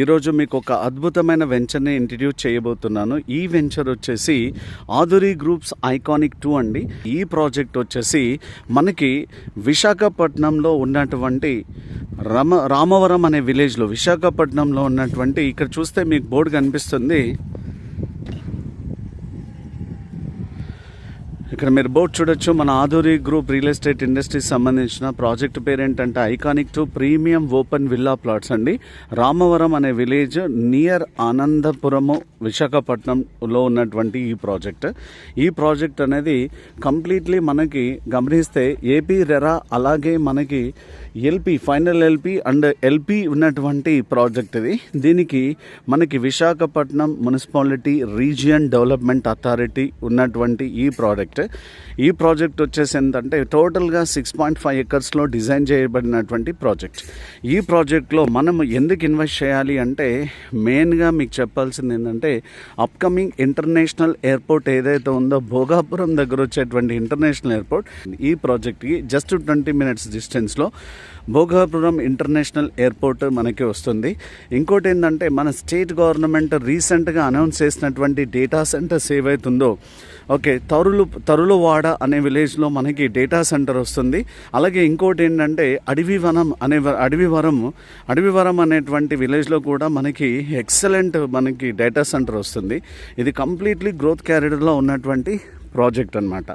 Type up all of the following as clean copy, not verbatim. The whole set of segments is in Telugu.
ఈరోజు మీకు ఒక అద్భుతమైన వెంచర్ని ఇంట్రడ్యూస్ చేయబోతున్నాను. ఈ వెంచర్ వచ్చేసి ఆధురి గ్రూప్స్ ఐకానిక్ 2 అండి. ఈ ప్రాజెక్ట్ వచ్చేసి మనకి విశాఖపట్నంలో ఉన్నటువంటి రామవరం అనే విలేజ్లో, విశాఖపట్నంలో ఉన్నటువంటి, ఇక్కడ చూస్తే మీకు బోర్డు కనిపిస్తుంది, ఇక్కడ మీరు బోర్డు చూడొచ్చు. మన ఆధురి గ్రూప్ రియల్ ఎస్టేట్ ఇండస్ట్రీకి సంబంధించిన ప్రాజెక్ట్ పేరు ఏంటంటే iconic 2 premium open villa plots అండి. రామవరం అనే విలేజ్ నియర్ ఆనందపురము, విశాఖపట్నంలో ఉన్నటువంటి ఈ ప్రాజెక్ట్ అనేది కంప్లీట్లీ మనకి గమనిస్తే ఏపీ రెరా, అలాగే మనకి LP, final LP and LP ఉన్నటువంటి ప్రాజెక్ట్ ఇది. దీనికి మనకి Visakhapatnam municipality region development authority ఉన్నటువంటి ఈ ప్రాజెక్ట్ వచ్చేసి ఏంటంటే టోటల్గా 6.5 ఎకర్స్లో డిజైన్ చేయబడినటువంటి ప్రాజెక్ట్. ఈ ప్రాజెక్ట్లో మనం ఎందుకు ఇన్వెస్ట్ చేయాలి అంటే మెయిన్గా మీకు చెప్పాల్సింది ఏంటంటే అప్కమింగ్ ఇంటర్నేషనల్ ఎయిర్పోర్ట్ ఏదైతే ఉందో, భోగాపురం దగ్గర వచ్చేటువంటి ఇంటర్నేషనల్ ఎయిర్పోర్ట్, ఈ ప్రాజెక్ట్కి జస్ట్ 20 minutes డిస్టెన్స్లో భోగాపురం ఇంటర్నేషనల్ ఎయిర్పోర్ట్ మనకి వస్తుంది. ఇంకోటి ఏంటంటే మన స్టేట్ గవర్నమెంట్ రీసెంట్గా అనౌన్స్ చేసినటువంటి డేటా సెంటర్స్ ఏవైతుందో, ఓకే, తరులువాడ అనే విలేజ్లో మనకి డేటా సెంటర్ వస్తుంది. అలాగే ఇంకోటి ఏంటంటే అడవివరం అనేటువంటి విలేజ్లో కూడా మనకి ఎక్సలెంట్ మనకి డేటా సెంటర్ వస్తుంది. ఇది కంప్లీట్లీ గ్రోత్ క్యారిడర్లో ఉన్నటువంటి ప్రాజెక్ట్ అనమాట.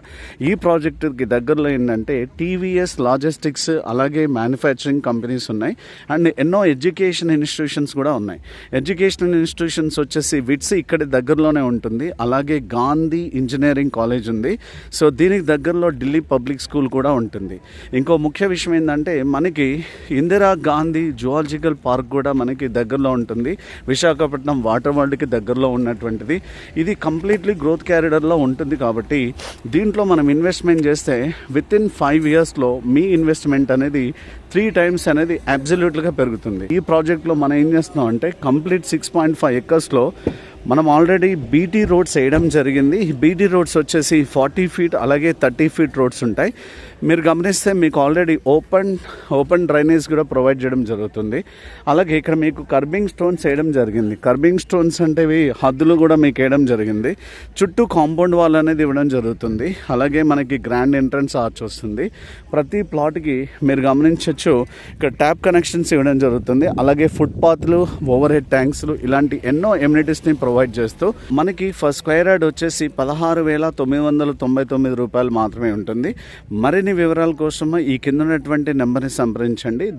ఈ ప్రాజెక్టుకి దగ్గరలో ఏంటంటే టీవీఎస్ లాజిస్టిక్స్, అలాగే మ్యానుఫ్యాక్చరింగ్ కంపెనీస్ ఉన్నాయి, అండ్ ఎన్నో ఎడ్యుకేషన్ ఇన్స్టిట్యూషన్స్ కూడా ఉన్నాయి. ఎడ్యుకేషనల్ ఇన్స్టిట్యూషన్స్ వచ్చేసి విట్స్ ఇక్కడ దగ్గరలోనే ఉంటుంది, అలాగే గాంధీ ఇంజనీరింగ్ కాలేజ్ ఉంది. సో దీనికి దగ్గరలో ఢిల్లీ పబ్లిక్ స్కూల్ కూడా ఉంటుంది. ఇంకో ముఖ్య విషయం ఏంటంటే మనకి ఇందిరా గాంధీ జువాలజికల్ పార్క్ కూడా మనకి దగ్గరలో ఉంటుంది, విశాఖపట్నం వాటర్ వరల్డ్కి దగ్గరలో ఉన్నటువంటిది. ఇది కంప్లీట్లీ గ్రోత్ క్యారిడర్లో ఉంటుంది. కాబట్టి దీంట్లో మనం ఇన్వెస్ట్మెంట్ చేస్తే విత్ ఇన్ 5 yearsలో మీ ఇన్వెస్ట్మెంట్ అనేది 3 times అనేది అబ్సల్యూట్గా పెరుగుతుంది. ఈ ప్రాజెక్ట్లో మనం ఏం చేస్తున్నాం అంటే కంప్లీట్ 6.5 ఎకర్స్లో మనం ఆల్రెడీ బీటీ రోడ్స్ వేయడం జరిగింది. బీటీ రోడ్స్ వచ్చేసి 40 feet అలాగే 30 feet రోడ్స్ ఉంటాయి. మీరు గమనిస్తే మీకు ఆల్రెడీ ఓపెన్ డ్రైనేజ్ కూడా ప్రొవైడ్ చేయడం జరుగుతుంది. అలాగే ఇక్కడ మీకు కర్బింగ్ స్టోన్స్ వేయడం జరిగింది. కర్బింగ్ స్టోన్స్ అంటే హద్దులు కూడా మీకు వేయడం జరిగింది. చుట్టూ కాంపౌండ్ వాల్ అనేది ఇవ్వడం జరుగుతుంది. అలాగే మనకి గ్రాండ్ ఎంట్రన్స్ ఆర్చ్ వస్తుంది. ప్రతి ప్లాట్కి మీరు గమనించవచ్చు ఇక్కడ ట్యాప్ కనెక్షన్స్ ఇవ్వడం జరుగుతుంది. అలాగే ఫుట్పాత్లు, ఓవర్ హెడ్ ట్యాంక్స్లు, ఇలాంటి ఎన్నో ఎమ్యూనిటీస్ని ప్రొవైడ్ చేస్తూ మనకి ఫస్ట్ స్క్వేర్ యార్డ్ వచ్చేసి 16,999 రూపాయలు మాత్రమే ఉంటుంది. మరిన్ని వివరాల కోసం ఈ కింద ఉన్నటువంటి నెంబర్ని సంప్రదించండి.